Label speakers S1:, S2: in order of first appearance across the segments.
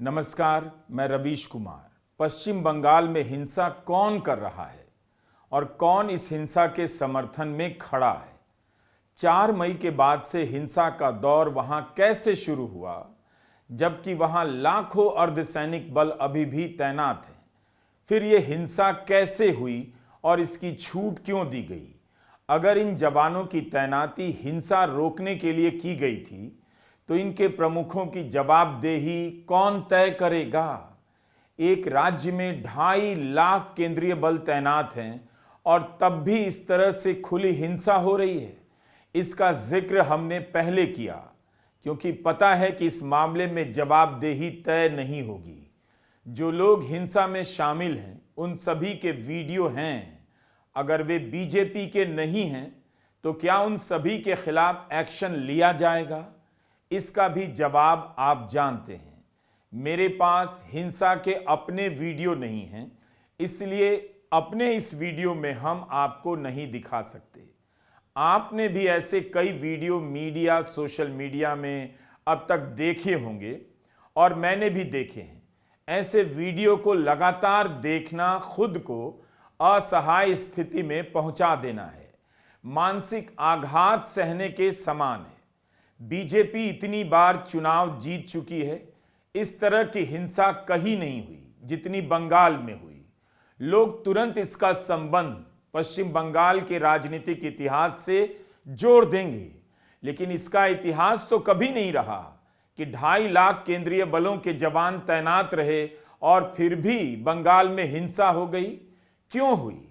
S1: नमस्कार, मैं रवीश कुमार। पश्चिम बंगाल में हिंसा कौन कर रहा है और कौन इस हिंसा के समर्थन में खड़ा है? 4 मई के बाद से हिंसा का दौर वहां कैसे शुरू हुआ, जबकि वहां लाखों अर्धसैनिक बल अभी भी तैनात हैं? फिर ये हिंसा कैसे हुई और इसकी छूट क्यों दी गई? अगर इन जवानों की तैनाती हिंसा रोकने के लिए की गई थी, तो इनके प्रमुखों की जवाबदेही कौन तय करेगा? एक राज्य में 2.5 लाख केंद्रीय बल तैनात हैं और तब भी इस तरह से खुली हिंसा हो रही है। इसका जिक्र हमने पहले किया, क्योंकि पता है कि इस मामले में जवाबदेही तय नहीं होगी। जो लोग हिंसा में शामिल हैं, उन सभी के वीडियो हैं। अगर वे बीजेपी के नहीं हैं, तो क्या उन सभी के खिलाफ एक्शन लिया जाएगा? इसका भी जवाब आप जानते हैं। मेरे पास हिंसा के अपने वीडियो नहीं हैं, इसलिए अपने इस वीडियो में हम आपको नहीं दिखा सकते। आपने भी ऐसे कई वीडियो मीडिया, सोशल मीडिया में अब तक देखे होंगे और मैंने भी देखे हैं। ऐसे वीडियो को लगातार देखना खुद को असहाय स्थिति में पहुंचा देना है, मानसिक आघात सहने के समान है। बीजेपी इतनी बार चुनाव जीत चुकी है, इस तरह की हिंसा कहीं नहीं हुई जितनी बंगाल में हुई। लोग तुरंत इसका संबंध पश्चिम बंगाल के राजनीतिक इतिहास से जोड़ देंगे, लेकिन इसका इतिहास तो कभी नहीं रहा कि 2.5 लाख केंद्रीय बलों के जवान तैनात रहे और फिर भी बंगाल में हिंसा हो गई। क्यों हुई?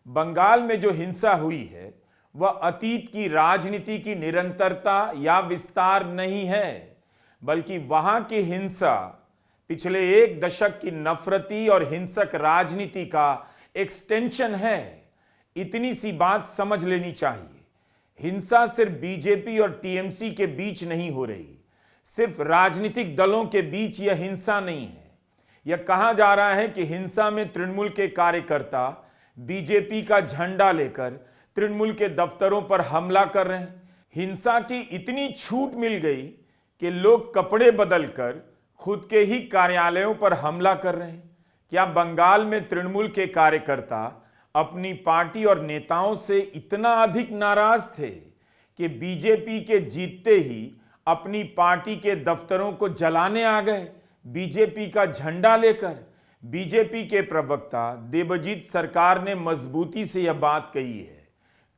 S1: बंगाल में जो हिंसा हुई है वह अतीत की राजनीति की निरंतरता या विस्तार नहीं है, बल्कि वहां की हिंसा पिछले 1 दशक की नफरती और हिंसक राजनीति का एक्सटेंशन है। इतनी सी बात समझ लेनी चाहिए। हिंसा सिर्फ बीजेपी और टीएमसी के बीच नहीं हो रही, सिर्फ राजनीतिक दलों के बीच यह हिंसा नहीं है। यह कहा जा रहा है कि हिंसा में तृणमूल के कार्यकर्ता बीजेपी का झंडा लेकर तृणमूल के दफ्तरों पर हमला कर रहे हैं। हिंसा की इतनी छूट मिल गई कि लोग कपड़े बदलकर खुद के ही कार्यालयों पर हमला कर रहे हैं। क्या बंगाल में तृणमूल के कार्यकर्ता अपनी पार्टी और नेताओं से इतना अधिक नाराज थे कि बीजेपी के जीतते ही अपनी पार्टी के दफ्तरों को जलाने आ गए, बीजेपी का झंडा लेकर? बीजेपी के प्रवक्ता देबजीत सरकार ने मजबूती से यह बात कही है।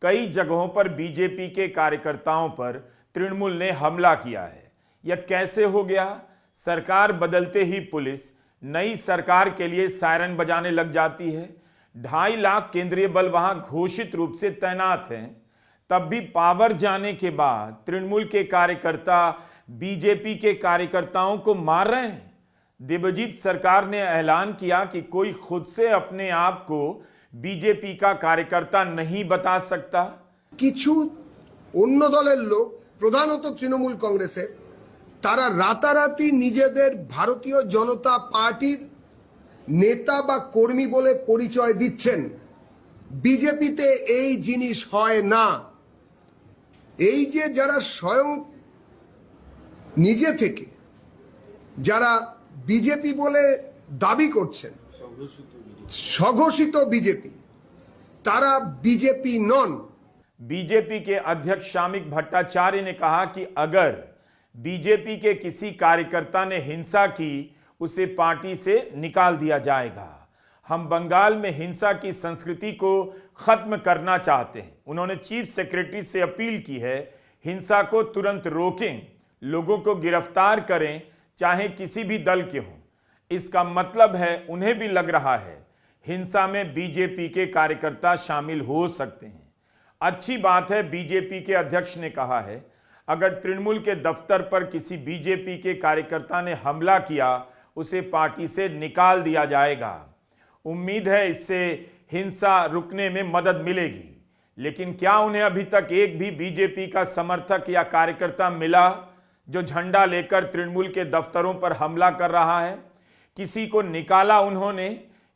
S1: कई जगहों पर बीजेपी के कार्यकर्ताओं पर तृणमूल ने हमला किया है। यह कैसे हो गया? सरकार बदलते ही पुलिस नई सरकार के लिए सायरन बजाने लग जाती है। 2.5 लाख केंद्रीय बल वहां घोषित रूप से तैनात हैं, तब भी पावर जाने के बाद तृणमूल के कार्यकर्ता बीजेपी के कार्यकर्ताओं को मार रहे हैं। देबजीत सरकार ने ऐलान किया कि कोई खुद से अपने आप को बीजेपी का कार्यकर्ता नहीं बता सकता।
S2: কিছু অন্য দলের লোক, প্রধানত তৃণমূল কংগ্রেসের, তারা রাতারাতি নিজেদের ভারতীয় জনতা পার্টির নেতা বা কর্মী বলে পরিচয় দিচ্ছেন। বিজেপিতে এই জিনিস হয় না। এই যে যারা স্বয়ং নিজে থেকে যারা বিজেপি বলে দাবি করছেন, स्वघोषित बीजेपी, तारा बीजेपी नॉन।
S1: बीजेपी के अध्यक्ष शामिक भट्टाचार्य ने कहा कि अगर बीजेपी के किसी कार्यकर्ता ने हिंसा की, उसे पार्टी से निकाल दिया जाएगा। हम बंगाल में हिंसा की संस्कृति को खत्म करना चाहते हैं। उन्होंने चीफ सेक्रेटरी से अपील की है, हिंसा को तुरंत रोकें, लोगों को गिरफ्तार करें, चाहे किसी भी दल के हों। इसका मतलब है उन्हें भी लग रहा है हिंसा में बीजेपी के कार्यकर्ता शामिल हो सकते हैं। अच्छी बात है, बीजेपी के अध्यक्ष ने कहा है, अगर तृणमूल के दफ्तर पर किसी बीजेपी के कार्यकर्ता ने हमला किया, उसे पार्टी से निकाल दिया जाएगा। उम्मीद है इससे हिंसा रुकने में मदद मिलेगी। लेकिन क्या उन्हें अभी तक एक भी बीजेपी का समर्थक या कार्यकर्ता मिला जो झंडा लेकर तृणमूल के दफ्तरों पर हमला कर रहा है? किसी को निकाला उन्होंने?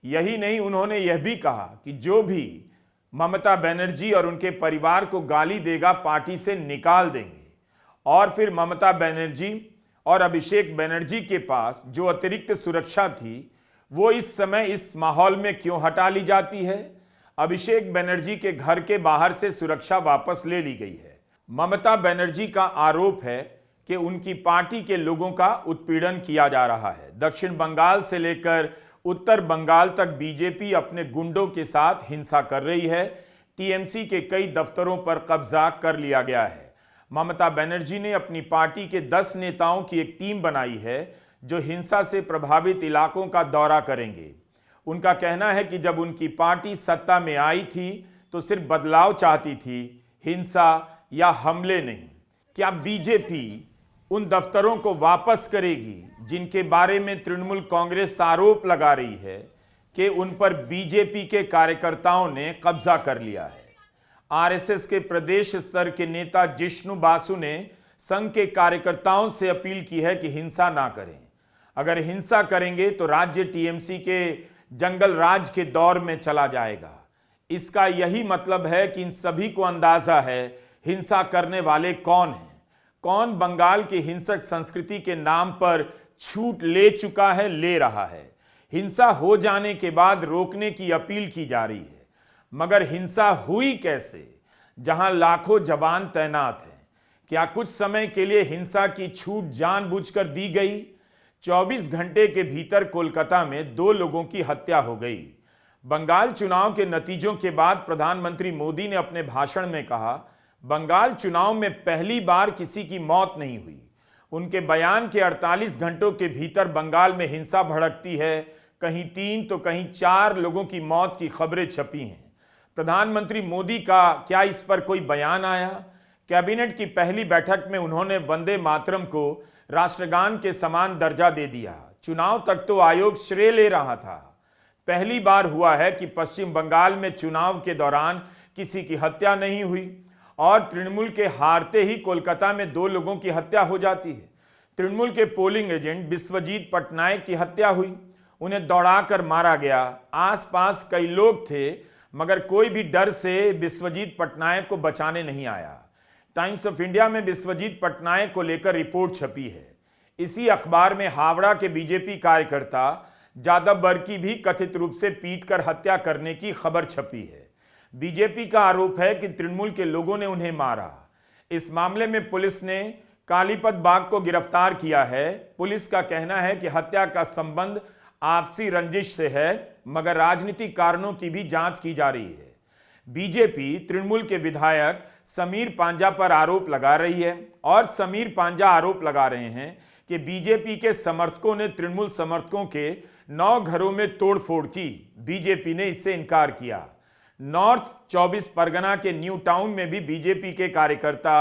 S1: यही नहीं, उन्होंने यह भी कहा कि जो भी ममता बनर्जी और उनके परिवार को गाली देगा, पार्टी से निकाल देंगे। और फिर ममता बनर्जी और अभिषेक बनर्जी के पास जो अतिरिक्त सुरक्षा थी वो इस समय इस माहौल में क्यों हटा ली जाती है? अभिषेक बनर्जी के घर के बाहर से सुरक्षा वापस ले ली गई है। ममता बनर्जी का आरोप है कि उनकी पार्टी के लोगों का उत्पीड़न किया जा रहा है। दक्षिण बंगाल से लेकर उत्तर बंगाल तक बीजेपी अपने गुंडों के साथ हिंसा कर रही है। टीएमसी के कई दफ्तरों पर कब्जा कर लिया गया है। ममता बनर्जी ने अपनी पार्टी के 10 नेताओं की एक टीम बनाई है जो हिंसा से प्रभावित इलाकों का दौरा करेंगे। उनका कहना है कि जब उनकी पार्टी सत्ता में आई थी तो सिर्फ बदलाव चाहती थी, हिंसा या हमले नहीं। क्या बीजेपी उन दफ्तरों को वापस करेगी जिनके बारे में तृणमूल कांग्रेस आरोप लगा रही है कि उन पर बीजेपी के कार्यकर्ताओं ने कब्जा कर लिया है? आरएसएस के प्रदेश स्तर के नेता जिष्णु बासु ने संघ के कार्यकर्ताओं से अपील की है कि हिंसा ना करें। अगर हिंसा करेंगे तो राज्य टीएमसी के जंगल राज के दौर में चला जाएगा। इसका यही मतलब है कि इन सभी को अंदाजा है हिंसा करने वाले कौन हैं, कौन बंगाल की हिंसक संस्कृति के नाम पर छूट ले चुका है, ले रहा है। हिंसा हो जाने के बाद रोकने की अपील की जा रही है, मगर हिंसा हुई कैसे जहां लाखों जवान तैनात हैं? क्या कुछ समय के लिए हिंसा की छूट जानबूझकर दी गई? 24 घंटे के भीतर कोलकाता में 2 लोगों की हत्या हो गई। बंगाल चुनाव के नतीजों के बाद प्रधानमंत्री मोदी ने अपने भाषण में कहा, बंगाल चुनाव में पहली बार किसी की मौत नहीं हुई। उनके बयान के 48 घंटों के भीतर बंगाल में हिंसा भड़कती है। कहीं 3 तो कहीं 4 लोगों की मौत की खबरें छपी हैं। प्रधानमंत्री मोदी का क्या इस पर कोई बयान आया? कैबिनेट की पहली बैठक में उन्होंने वंदे मातरम को राष्ट्रगान के समान दर्जा दे दिया। चुनाव तक तो आयोग श्रेय ले रहा था। पहली बार हुआ है कि पश्चिम बंगाल में चुनाव के दौरान किसी की हत्या नहीं हुई और तृणमूल के हारते ही कोलकाता में 2 लोगों की हत्या हो जाती है। तृणमूल के पोलिंग एजेंट बिस्वजीत पटनायक की हत्या हुई, उन्हें दौड़ाकर मारा गया। आसपास कई लोग थे मगर कोई भी डर से बिस्वजीत पटनायक को बचाने नहीं आया। टाइम्स ऑफ इंडिया में बिस्वजीत पटनायक को लेकर रिपोर्ट छपी है। इसी अखबार में हावड़ा के बीजेपी कार्यकर्ता जादव बर्की भी कथित रूप से पीटकर हत्या करने की खबर छपी है। बीजेपी का आरोप है कि तृणमूल के लोगों ने उन्हें मारा। इस मामले में पुलिस ने कालीपत बाग को गिरफ्तार किया है। पुलिस का कहना है कि हत्या का संबंध आपसी रंजिश से है, मगर राजनीतिक कारणों की भी जांच की जा रही है। बीजेपी तृणमूल के विधायक समीर पांजा पर आरोप लगा रही है और समीर पांजा आरोप लगा रहे हैं कि बीजेपी के समर्थकों ने तृणमूल समर्थकों के 9 घरों में तोड़फोड़ की। बीजेपी ने इससे इनकार किया। नॉर्थ 24 परगना के न्यू टाउन में भी बीजेपी के कार्यकर्ता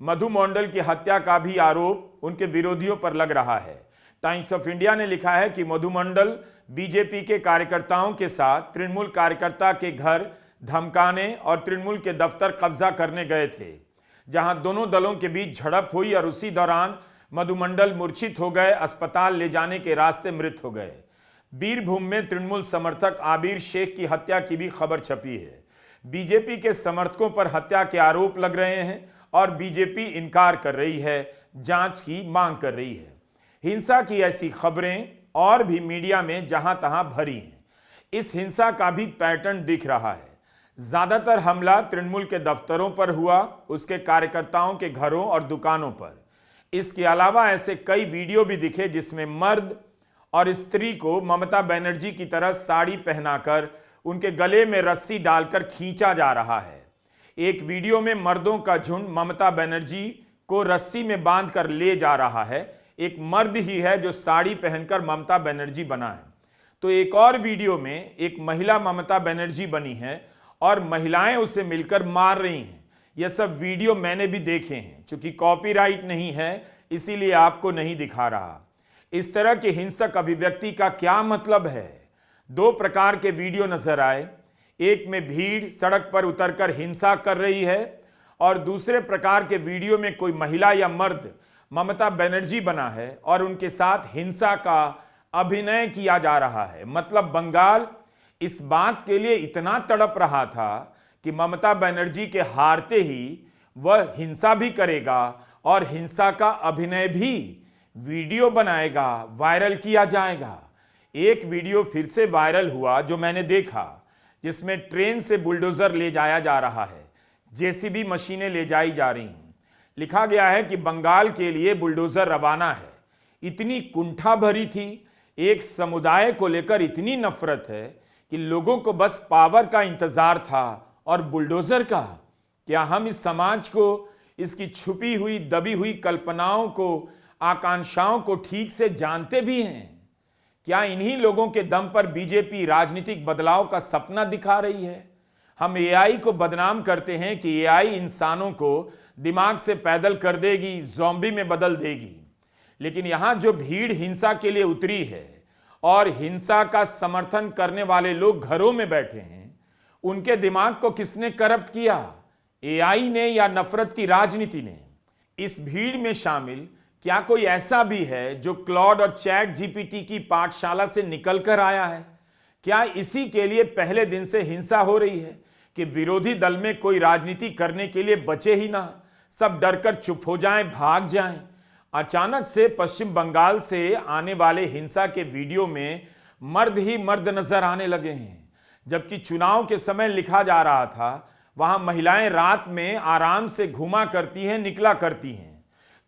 S1: मधु मंडल की हत्या का भी आरोप उनके विरोधियों पर लग रहा है। टाइम्स ऑफ इंडिया ने लिखा है कि मधु मंडल बीजेपी के कार्यकर्ताओं के साथ तृणमूल कार्यकर्ता के घर धमकाने और तृणमूल के दफ्तर कब्जा करने गए थे, जहां दोनों दलों के बीच झड़प हुई और उसी दौरान मधु मंडल मूर्छित हो गए, अस्पताल ले जाने के रास्ते मृत हो गए। बीरभूम में तृणमूल समर्थक आबिर शेख की हत्या की भी खबर छपी है। बीजेपी के समर्थकों पर हत्या के आरोप लग रहे हैं और बीजेपी इनकार कर रही है, जांच की मांग कर रही है। हिंसा की ऐसी खबरें और भी मीडिया में जहां तहां भरी हैं। इस हिंसा का भी पैटर्न दिख रहा है। ज्यादातर हमला तृणमूल के दफ्तरों पर हुआ, उसके कार्यकर्ताओं के घरों और दुकानों पर। इसके अलावा ऐसे कई वीडियो भी दिखे जिसमें मर्द और स्त्री को ममता बनर्जी की तरह साड़ी पहनाकर उनके गले में रस्सी डालकर खींचा जा रहा है। एक वीडियो में मर्दों का झुंड ममता बनर्जी को रस्सी में बांधकर ले जा रहा है। एक मर्द ही है जो साड़ी पहनकर ममता बनर्जी बना है। तो एक और वीडियो में एक महिला ममता बनर्जी बनी है और महिलाएं उसे मिलकर मार रही हैं। यह सब वीडियो मैंने भी देखे हैं। चूंकि कॉपीराइट नहीं है इसीलिए आपको नहीं दिखा रहा। इस तरह के हिंसक अभिव्यक्ति का क्या मतलब है? 2 प्रकार के वीडियो नजर आए। एक में भीड़ सड़क पर उतरकर हिंसा कर रही है और दूसरे प्रकार के वीडियो में कोई महिला या मर्द ममता बनर्जी बना है और उनके साथ हिंसा का अभिनय किया जा रहा है। मतलब बंगाल इस बात के लिए इतना तड़प रहा था कि ममता बनर्जी के हारते ही वह हिंसा भी करेगा और हिंसा का अभिनय भी। वीडियो बनाएगा, वायरल किया जाएगा। एक वीडियो फिर से वायरल हुआ जो मैंने देखा, जिसमें ट्रेन से बुलडोजर ले जाया जा रहा है, जेसीबी मशीनें ले जाई जा रही हैं। लिखा गया है कि बंगाल के लिए बुलडोजर रवाना है। इतनी कुंठा भरी थी, एक समुदाय को लेकर इतनी नफरत है कि लोगों को बस पावर का इंतजार था और बुलडोजर का। क्या हम इस समाज को, इसकी छुपी हुई दबी हुई कल्पनाओं को, आकांक्षाओं को ठीक से जानते भी हैं? क्या इन्हीं लोगों के दम पर बीजेपी राजनीतिक बदलाव का सपना दिखा रही है? हम एआई को बदनाम करते हैं कि एआई इंसानों को दिमाग से पैदल कर देगी, ज़ॉम्बी में बदल देगी। लेकिन यहां जो भीड़ हिंसा के लिए उतरी है और हिंसा का समर्थन करने वाले लोग घरों में बैठे हैं, उनके दिमाग को किसने करप्ट किया? एआई ने या नफरत की राजनीति ने? इस भीड़ में शामिल क्या कोई ऐसा भी है जो क्लॉड और चैट जीपीटी की पाठशाला से निकल कर आया है? क्या इसी के लिए पहले दिन से हिंसा हो रही है कि विरोधी दल में कोई राजनीति करने के लिए बचे ही ना, सब डरकर चुप हो जाएं, भाग जाएं? अचानक से पश्चिम बंगाल से आने वाले हिंसा के वीडियो में मर्द ही मर्द नजर आने लगे हैं, जबकि चुनाव के समय लिखा जा रहा था वहां महिलाएं रात में आराम से घूमा करती हैं, निकला करती हैं।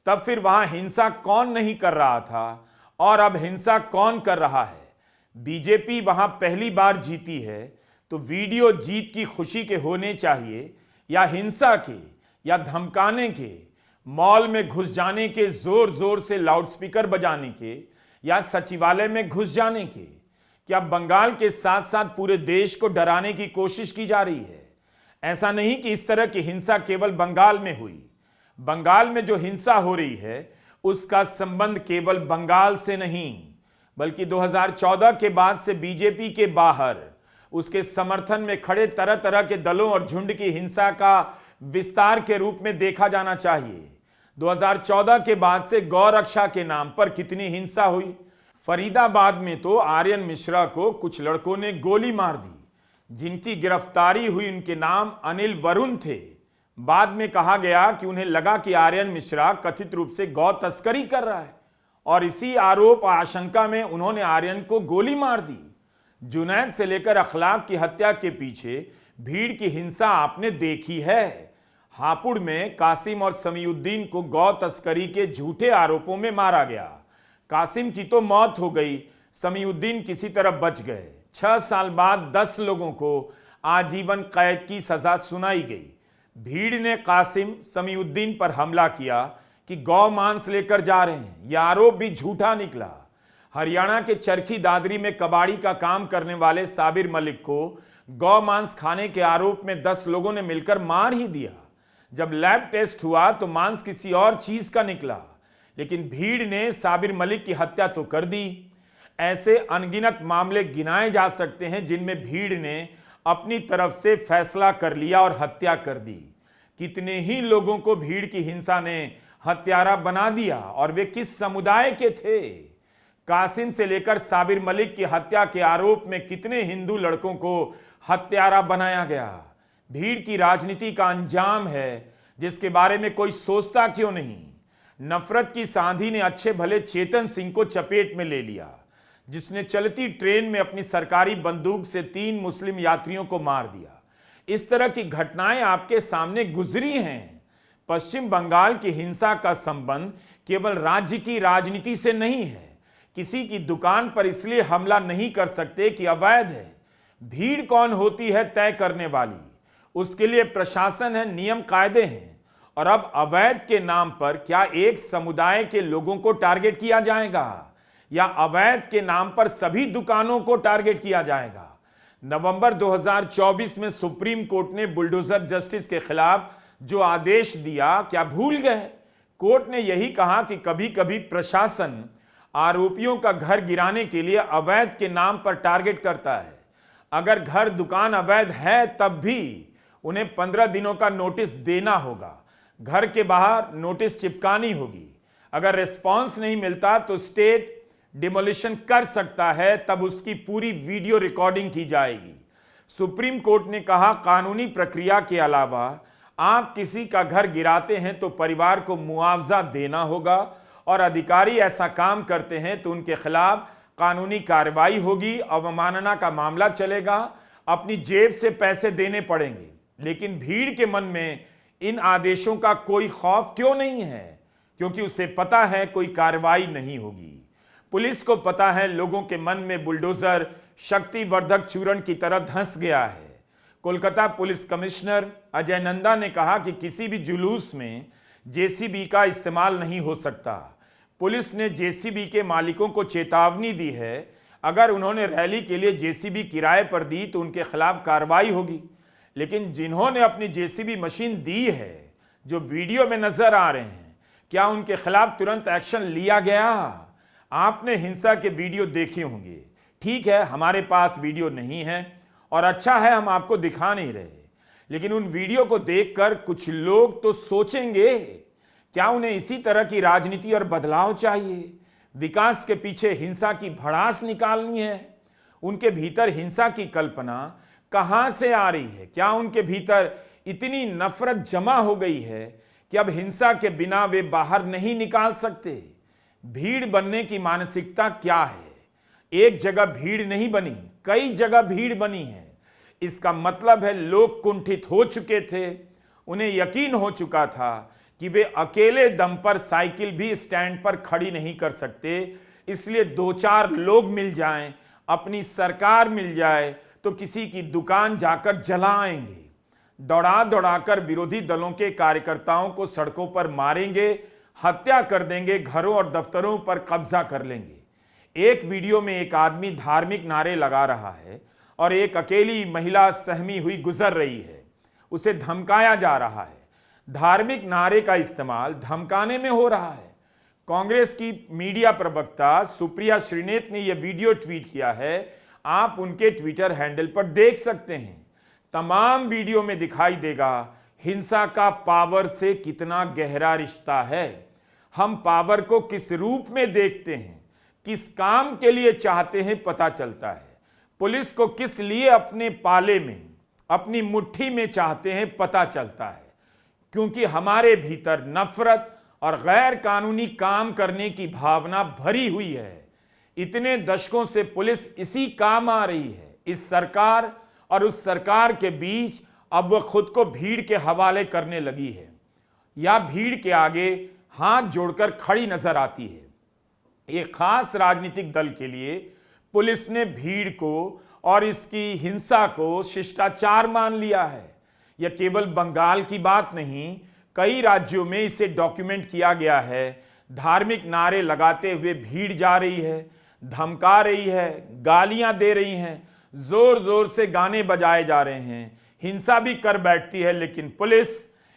S1: तब फिर वहां हिंसा कौन नहीं कर रहा था और अब हिंसा कौन कर रहा है? बीजेपी वहां पहली बार जीती है तो वीडियो जीत की खुशी के होने चाहिए या हिंसा के, या धमकाने के, मॉल में घुस जाने के, जोर जोर से लाउडस्पीकर बजाने के, या सचिवालय में घुस जाने के? क्या बंगाल के साथ साथ पूरे देश को डराने की कोशिश की जा रही है? ऐसा नहीं कि इस तरह की हिंसा केवल बंगाल में हुई। बंगाल में जो हिंसा हो रही है उसका संबंध केवल बंगाल से नहीं, बल्कि 2014 के बाद से बीजेपी के बाहर उसके समर्थन में खड़े तरह तरह के दलों और झुंड की हिंसा का विस्तार के रूप में देखा जाना चाहिए। 2014 के बाद से गौ रक्षा के नाम पर कितनी हिंसा हुई। फरीदाबाद में तो आर्यन मिश्रा को कुछ लड़कों ने गोली मार दी, जिनकी गिरफ्तारी हुई उनके नाम अनिल वरुण थे। बाद में कहा गया कि उन्हें लगा कि आर्यन मिश्रा कथित रूप से गौ तस्करी कर रहा है और इसी आरोप आशंका में उन्होंने आर्यन को गोली मार दी। जुनैद से लेकर अखलाक की हत्या के पीछे भीड़ की हिंसा आपने देखी है। हापुड़ में कासिम और समीउद्दीन को गौ तस्करी के झूठे आरोपों में मारा गया। कासिम की तो मौत हो गई, समीउद्दीन किसी तरह बच गए। 6 साल बाद 10 लोगों को आजीवन कैद की सजा सुनाई गई। भीड़ ने कासिम, समीउद्दीन पर हमला किया कि गौ मांस लेकर जा रहे हैं। यह आरोप भी झूठा निकला। हरियाणा के चरखी दादरी में कबाड़ी का काम करने वाले साबिर मलिक को गौ मांस खाने के आरोप में 10 लोगों ने मिलकर मार ही दिया। जब लैब टेस्ट हुआ तो मांस किसी और चीज का निकला, लेकिन भीड़ ने साबिर मलिक की हत्या तो कर दी। ऐसे अनगिनत मामले गिनाए जा सकते हैं जिनमें भीड़ ने अपनी तरफ से फैसला कर लिया और हत्या कर दी। कितने ही लोगों को भीड़ की हिंसा ने हत्यारा बना दिया, और वे किस समुदाय के थे? कासिम से लेकर साबिर मलिक की हत्या के आरोप में कितने हिंदू लड़कों को हत्यारा बनाया गया। भीड़ की राजनीति का अंजाम है जिसके बारे में कोई सोचता क्यों नहीं। नफरत की सांधी ने अच्छे भले चेतन सिंह को चपेट में ले लिया, जिसने चलती ट्रेन में अपनी सरकारी बंदूक से 3 मुस्लिम यात्रियों को मार दिया। इस तरह की घटनाएं आपके सामने गुजरी हैं। पश्चिम बंगाल की हिंसा का संबंध केवल राज्य की राजनीति से नहीं है। किसी की दुकान पर इसलिए हमला नहीं कर सकते कि अवैध है। भीड़ कौन होती है तय करने वाली, उसके लिए प्रशासन है, नियम कायदे हैं। और अब अवैध के नाम पर क्या एक समुदाय के लोगों को टारगेट किया जाएगा, या अवैध के नाम पर सभी दुकानों को टारगेट किया जाएगा? नवंबर 2024 में सुप्रीम कोर्ट ने बुलडोजर जस्टिस के खिलाफ जो आदेश दिया, क्या भूल गए? कोर्ट ने यही कहा कि कभी कभी प्रशासन आरोपियों का घर गिराने के लिए अवैध के नाम पर टारगेट करता है। अगर घर दुकान अवैध है तब भी उन्हें 15 दिनों का नोटिस देना होगा, घर के बाहर नोटिस चिपकानी होगी। अगर रिस्पॉन्स नहीं मिलता तो स्टेट डिमोलिशन कर सकता है, तब उसकी पूरी वीडियो रिकॉर्डिंग की जाएगी। सुप्रीम कोर्ट ने कहा कानूनी प्रक्रिया के अलावा आप किसी का घर गिराते हैं तो परिवार को मुआवजा देना होगा और अधिकारी ऐसा काम करते हैं तो उनके खिलाफ कानूनी कार्रवाई होगी, अवमानना का मामला चलेगा, अपनी जेब से पैसे देने पड़ेंगे। लेकिन भीड़ के मन में इन आदेशों का कोई खौफ क्यों नहीं है? क्योंकि उसे पता है कोई कार्रवाई नहीं होगी। पुलिस को पता है लोगों के मन में बुलडोजर शक्तिवर्धक चूर्ण की तरह धंस गया है। कोलकाता पुलिस कमिश्नर अजय नंदा ने कहा कि किसी भी जुलूस में जेसीबी का इस्तेमाल नहीं हो सकता। पुलिस ने जेसीबी के मालिकों को चेतावनी दी है, अगर उन्होंने रैली के लिए जेसीबी किराए पर दी तो उनके खिलाफ कार्रवाई होगी। लेकिन जिन्होंने अपनी जेसीबी मशीन दी है, जो वीडियो में नजर आ रहे हैं, क्या उनके खिलाफ तुरंत एक्शन लिया गया? आपने हिंसा के वीडियो देखे होंगे। ठीक है, हमारे पास वीडियो नहीं है और अच्छा है हम आपको दिखा नहीं रहे, लेकिन उन वीडियो को देखकर कुछ लोग तो सोचेंगे, क्या उन्हें इसी तरह की राजनीति और बदलाव चाहिए? विकास के पीछे हिंसा की भड़ास निकालनी है? उनके भीतर हिंसा की कल्पना कहां से आ रही है? क्या उनके भीतर इतनी नफरत जमा हो गई है कि अब हिंसा के बिना वे बाहर नहीं निकाल सकते? भीड़ बनने की मानसिकता क्या है? एक जगह भीड़ नहीं बनी, कई जगह भीड़ बनी है। इसका मतलब है लोग कुंठित हो चुके थे, उन्हें यकीन हो चुका था कि वे अकेले दम पर साइकिल भी स्टैंड पर खड़ी नहीं कर सकते, इसलिए दो चार लोग मिल जाएं, अपनी सरकार मिल जाए तो किसी की दुकान जाकर जलाएंगे, दौड़ा दौड़ाकर विरोधी दलों के कार्यकर्ताओं को सड़कों पर मारेंगे, हत्या कर देंगे, घरों और दफ्तरों पर कब्जा कर लेंगे। एक वीडियो में एक आदमी धार्मिक नारे लगा रहा है और एक अकेली महिला सहमी हुई गुजर रही है, उसे धमकाया जा रहा है। धार्मिक नारे का इस्तेमाल धमकाने में हो रहा है। कांग्रेस की मीडिया प्रवक्ता सुप्रिया श्रीनेत ने यह वीडियो ट्वीट किया है, आप उनके ट्विटर हैंडल पर देख सकते हैं। तमाम वीडियो में दिखाई देगा हिंसा का पावर से कितना गहरा रिश्ता है। हम पावर को किस रूप में देखते हैं, किस काम के लिए चाहते हैं, पता चलता है। पुलिस को किस लिए अपने पाले में, अपनी मुट्ठी में चाहते हैं, पता चलता है। क्योंकि हमारे भीतर नफरत और गैर कानूनी काम करने की भावना भरी हुई है। इतने दशकों से पुलिस इसी काम आ रही है। इस सरकार और उस सरकार के बीच अब वह खुद को भीड़ के हवाले करने लगी है, या भीड़ के आगे हाथ जोड़कर खड़ी नजर आती है। एक खास राजनीतिक दल के लिए पुलिस ने भीड़ को और इसकी हिंसा को शिष्टाचार मान लिया है। यह केवल बंगाल की बात नहीं, कई राज्यों में इसे डॉक्यूमेंट किया गया है। धार्मिक नारे लगाते हुए भीड़ जा रही है, धमका रही है, गालियां दे रही हैं, जोर जोर से गाने बजाए जा रहे हैं, हिंसा भी कर बैठती है, लेकिन पुलिस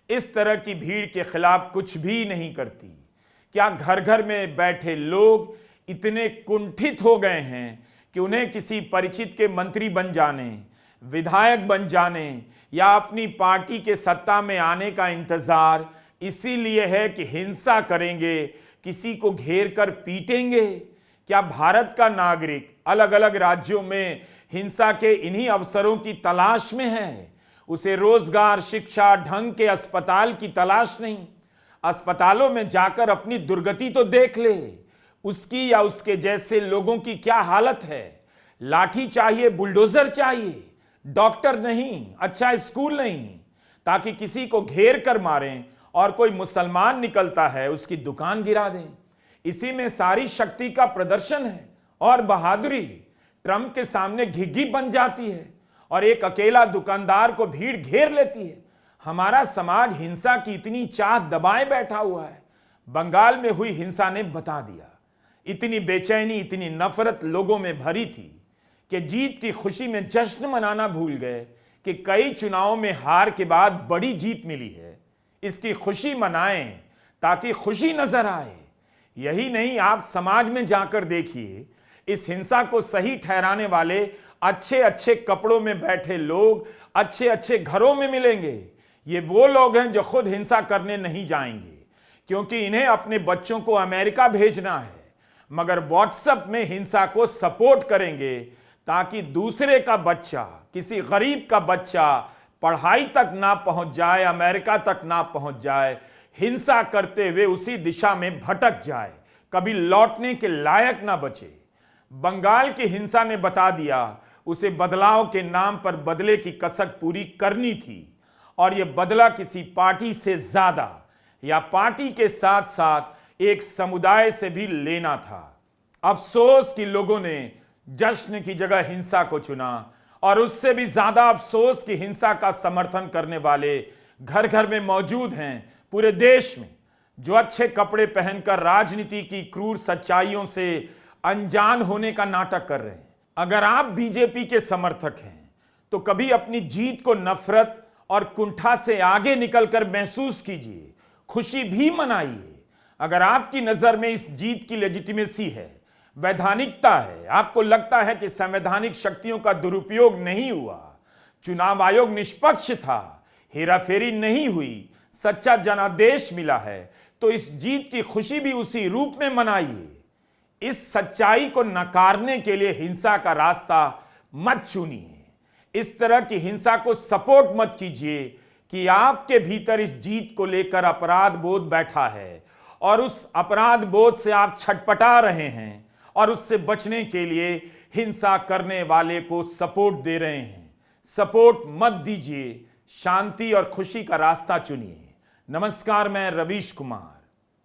S1: इस तरह की भीड़ के खिलाफ कुछ भी नहीं करती। क्या घर घर में बैठे लोग इतने कुंठित हो गए हैं कि उन्हें किसी परिचित के मंत्री बन जाने, विधायक बन जाने या अपनी पार्टी के सत्ता में आने का इंतजार इसीलिए है कि हिंसा करेंगे, किसी को घेर कर पीटेंगे? क्या भारत का नागरिक अलग अलग राज्यों में हिंसा के इन्हीं अवसरों की तलाश में है? उसे रोजगार, शिक्षा, ढंग के अस्पताल की तलाश नहीं। अस्पतालों में जाकर अपनी दुर्गति तो देख ले, उसकी या उसके जैसे लोगों की क्या हालत है। लाठी चाहिए, बुलडोजर चाहिए, डॉक्टर नहीं, अच्छा स्कूल नहीं, ताकि किसी को घेर कर मारें और कोई मुसलमान निकलता है उसकी दुकान गिरा दें। इसी में सारी शक्ति का प्रदर्शन है और बहादुरी ट्रंप के सामने घिघी बन जाती है और एक अकेला दुकानदार को भीड़ घेर लेती है। हमारा समाज हिंसा की इतनी चाह दबाए बैठा हुआ है। बंगाल में हुई हिंसा ने बता दिया। इतनी बेचैनी, इतनी नफरत लोगों में भरी थी कि जीत की खुशी में जश्न मनाना भूल गए कि कई चुनावों में हार के बाद बड़ी जीत मिली है। इसकी खुशी मनाएं ताकि खुशी नजर आए। यही नहीं, आप समाज में जाकर देखिए, इस हिंसा को सही ठहराने वाले अच्छे अच्छे कपड़ों में बैठे लोग अच्छे अच्छे घरों में मिलेंगे। ये वो लोग हैं जो खुद हिंसा करने नहीं जाएंगे, क्योंकि इन्हें अपने बच्चों को अमेरिका भेजना है, मगर व्हाट्सएप में हिंसा को सपोर्ट करेंगे ताकि दूसरे का बच्चा, किसी गरीब का बच्चा पढ़ाई तक ना पहुंच जाए, अमेरिका तक ना पहुंच जाए। हिंसा करते हुए उसी दिशा में भटक जाए, कभी लौटने के लायक ना बचे। बंगाल की हिंसा ने बता दिया उसे बदलाव के नाम पर बदले की कसक पूरी करनी थी, और यह बदला किसी पार्टी से ज्यादा या पार्टी के साथ साथ एक समुदाय से भी लेना था। अफसोस कि लोगों ने जश्न की जगह हिंसा को चुना, और उससे भी ज्यादा अफसोस कि हिंसा का समर्थन करने वाले घर घर में मौजूद हैं पूरे देश में, जो अच्छे कपड़े पहनकर राजनीति की क्रूर सच्चाइयों से अनजान होने का नाटक कर रहे हैं। अगर आप बीजेपी के समर्थक हैं तो कभी अपनी जीत को नफरत और कुंठा से आगे निकलकर महसूस कीजिए, खुशी भी मनाइए। अगर आपकी नजर में इस जीत की लेजिटिमेसी है, वैधानिकता है, आपको लगता है कि संवैधानिक शक्तियों का दुरुपयोग नहीं हुआ, चुनाव आयोग निष्पक्ष था, हेराफेरी नहीं हुई, सच्चा जनादेश मिला है, तो इस जीत की खुशी भी उसी रूप में मनाइए। इस सच्चाई को नकारने के लिए हिंसा का रास्ता मत चुनिए। इस तरह की हिंसा को सपोर्ट मत कीजिए कि आपके भीतर इस जीत को लेकर अपराध बोध बैठा है और उस अपराध बोध से आप छटपटा रहे हैं और उससे बचने के लिए हिंसा करने वाले को सपोर्ट दे रहे हैं। सपोर्ट मत दीजिए, शांति और खुशी का रास्ता चुनिए। नमस्कार, मैं रवीश कुमार।